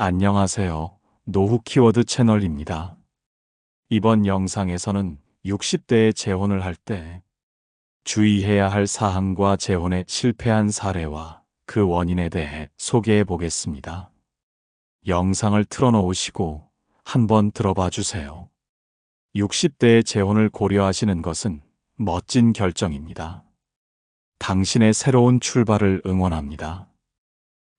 안녕하세요. 노후 키워드 채널입니다. 이번 영상에서는 60대에 재혼을 할 때 주의해야 할 사항과 재혼에 실패한 사례와 그 원인에 대해 소개해 보겠습니다. 영상을 틀어놓으시고 한번 들어봐 주세요. 60대에 재혼을 고려하시는 것은 멋진 결정입니다. 당신의 새로운 출발을 응원합니다.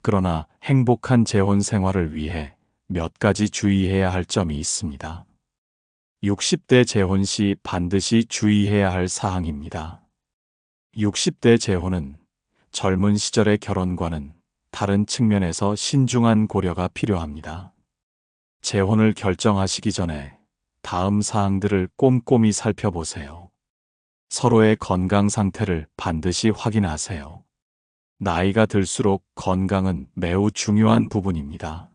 그러나 행복한 재혼 생활을 위해 몇 가지 주의해야 할 점이 있습니다. 60대 재혼 시 반드시 주의해야 할 사항입니다. 60대 재혼은 젊은 시절의 결혼과는 다른 측면에서 신중한 고려가 필요합니다. 재혼을 결정하시기 전에 다음 사항들을 꼼꼼히 살펴보세요. 서로의 건강 상태를 반드시 확인하세요. 나이가 들수록 건강은 매우 중요한 부분입니다.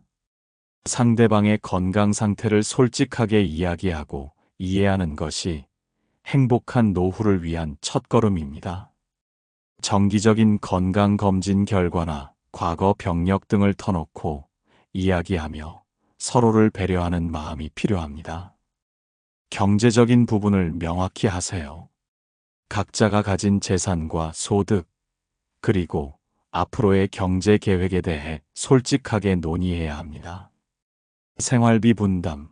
상대방의 건강 상태를 솔직하게 이야기하고 이해하는 것이 행복한 노후를 위한 첫걸음입니다. 정기적인 건강검진 결과나 과거 병력 등을 터놓고 이야기하며 서로를 배려하는 마음이 필요합니다. 경제적인 부분을 명확히 하세요. 각자가 가진 재산과 소득, 그리고 앞으로의 경제 계획에 대해 솔직하게 논의해야 합니다. 생활비 분담,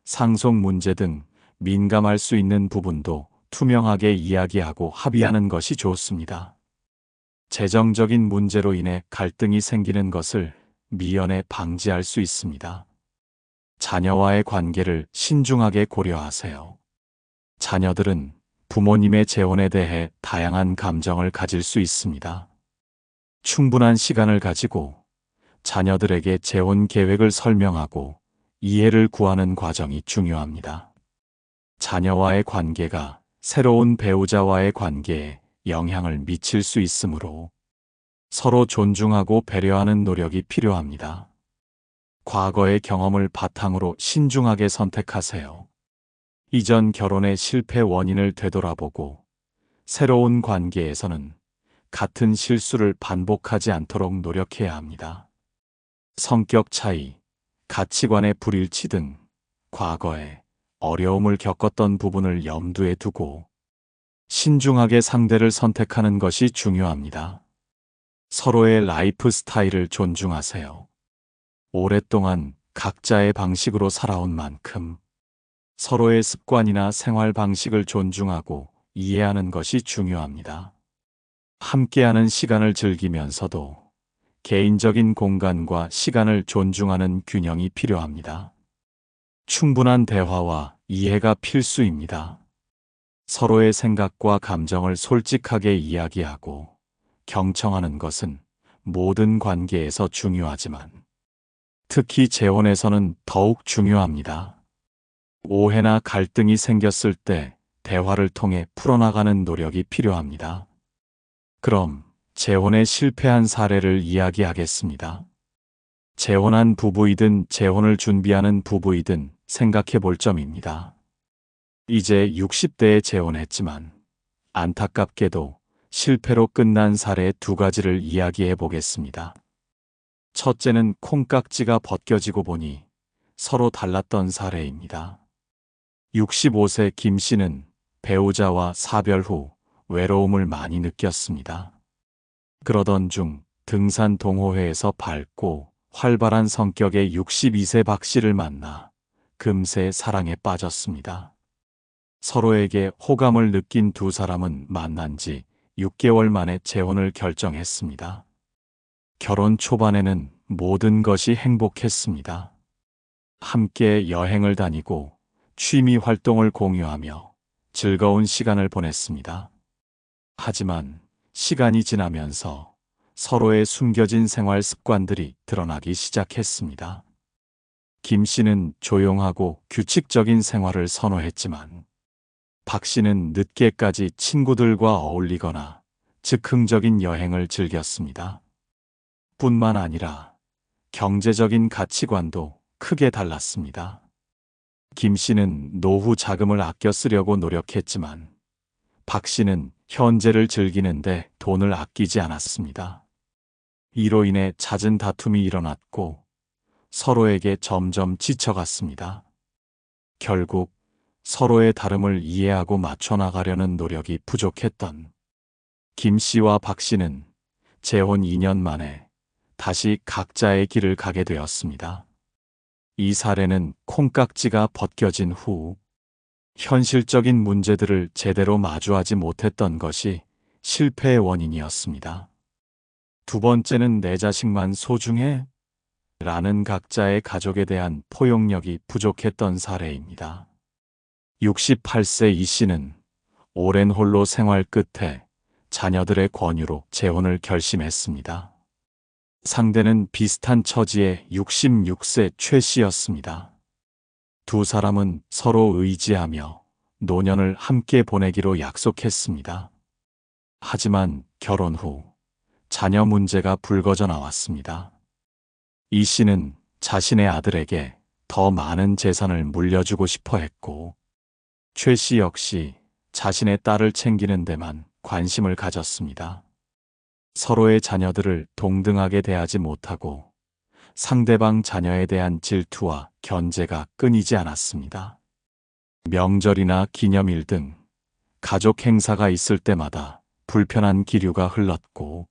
상속 문제 등 민감할 수 있는 부분도 투명하게 이야기하고 합의하는 것이 좋습니다. 재정적인 문제로 인해 갈등이 생기는 것을 미연에 방지할 수 있습니다. 자녀와의 관계를 신중하게 고려하세요. 자녀들은 부모님의 재혼에 대해 다양한 감정을 가질 수 있습니다. 충분한 시간을 가지고 자녀들에게 재혼 계획을 설명하고 이해를 구하는 과정이 중요합니다. 자녀와의 관계가 새로운 배우자와의 관계에 영향을 미칠 수 있으므로 서로 존중하고 배려하는 노력이 필요합니다. 과거의 경험을 바탕으로 신중하게 선택하세요. 이전 결혼의 실패 원인을 되돌아보고 새로운 관계에서는 같은 실수를 반복하지 않도록 노력해야 합니다. 성격 차이, 가치관의 불일치 등 과거에 어려움을 겪었던 부분을 염두에 두고 신중하게 상대를 선택하는 것이 중요합니다. 서로의 라이프 스타일을 존중하세요. 오랫동안 각자의 방식으로 살아온 만큼 서로의 습관이나 생활 방식을 존중하고 이해하는 것이 중요합니다. 함께하는 시간을 즐기면서도 개인적인 공간과 시간을 존중하는 균형이 필요합니다. 충분한 대화와 이해가 필수입니다. 서로의 생각과 감정을 솔직하게 이야기하고 경청하는 것은 모든 관계에서 중요하지만 특히 재혼에서는 더욱 중요합니다. 오해나 갈등이 생겼을 때 대화를 통해 풀어나가는 노력이 필요합니다. 그럼 재혼에 실패한 사례를 이야기하겠습니다. 재혼한 부부이든 재혼을 준비하는 부부이든 생각해 볼 점입니다. 이제 60대에 재혼했지만 안타깝게도 실패로 끝난 사례 두 가지를 이야기해 보겠습니다. 첫째는 콩깍지가 벗겨지고 보니 서로 달랐던 사례입니다. 65세 김 씨는 배우자와 사별 후 외로움을 많이 느꼈습니다. 그러던 중 등산 동호회에서 밝고 활발한 성격의 62세 박 씨를 만나 금세 사랑에 빠졌습니다. 서로에게 호감을 느낀 두 사람은 만난 지 6개월 만에 재혼을 결정했습니다. 결혼 초반에는 모든 것이 행복했습니다. 함께 여행을 다니고 취미 활동을 공유하며 즐거운 시간을 보냈습니다. 하지만 시간이 지나면서 서로의 숨겨진 생활 습관들이 드러나기 시작했습니다. 김 씨는 조용하고 규칙적인 생활을 선호했지만 박 씨는 늦게까지 친구들과 어울리거나 즉흥적인 여행을 즐겼습니다. 뿐만 아니라 경제적인 가치관도 크게 달랐습니다. 김 씨는 노후 자금을 아껴 쓰려고 노력했지만 박 씨는 현재를 즐기는데 돈을 아끼지 않았습니다. 이로 인해 잦은 다툼이 일어났고 서로에게 점점 지쳐갔습니다. 결국 서로의 다름을 이해하고 맞춰 나가려는 노력이 부족했던 김 씨와 박 씨는 재혼 2년 만에 다시 각자의 길을 가게 되었습니다. 이 사례는 콩깍지가 벗겨진 후 현실적인 문제들을 제대로 마주하지 못했던 것이 실패의 원인이었습니다. 두 번째는 내 자식만 소중해? 라는 각자의 가족에 대한 포용력이 부족했던 사례입니다. 68세 이 씨는 오랜 홀로 생활 끝에 자녀들의 권유로 재혼을 결심했습니다. 상대는 비슷한 처지의 66세 최 씨였습니다. 두 사람은 서로 의지하며 노년을 함께 보내기로 약속했습니다. 하지만 결혼 후 자녀 문제가 불거져 나왔습니다. 이 씨는 자신의 아들에게 더 많은 재산을 물려주고 싶어 했고, 최 씨 역시 자신의 딸을 챙기는 데만 관심을 가졌습니다. 서로의 자녀들을 동등하게 대하지 못하고 상대방 자녀에 대한 질투와 견제가 끊이지 않았습니다. 명절이나 기념일 등 가족 행사가 있을 때마다 불편한 기류가 흘렀고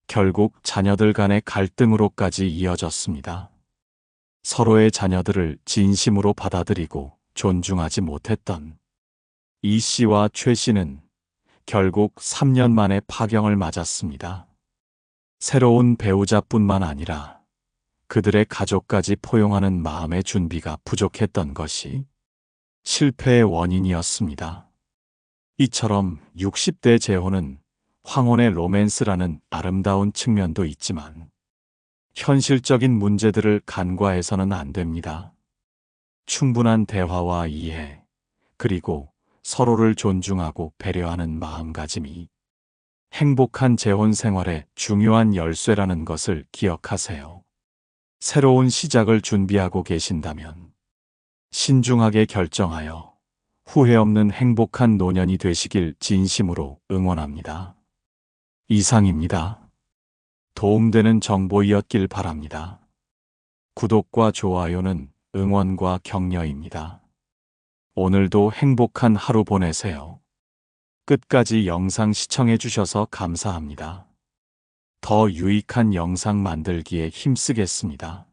결국 자녀들 간의 갈등으로까지 이어졌습니다. 서로의 자녀들을 진심으로 받아들이고 존중하지 못했던 이 씨와 최 씨는 결국 3년 만에 파경을 맞았습니다. 새로운 배우자뿐만 아니라 그들의 가족까지 포용하는 마음의 준비가 부족했던 것이 실패의 원인이었습니다. 이처럼 60대 재혼은 황혼의 로맨스라는 아름다운 측면도 있지만 현실적인 문제들을 간과해서는 안 됩니다. 충분한 대화와 이해, 그리고 서로를 존중하고 배려하는 마음가짐이 행복한 재혼 생활의 중요한 열쇠라는 것을 기억하세요. 새로운 시작을 준비하고 계신다면 신중하게 결정하여 후회 없는 행복한 노년이 되시길 진심으로 응원합니다. 이상입니다. 도움되는 정보이었길 바랍니다. 구독과 좋아요는 응원과 격려입니다. 오늘도 행복한 하루 보내세요. 끝까지 영상 시청해 주셔서 감사합니다. 더 유익한 영상 만들기에 힘쓰겠습니다.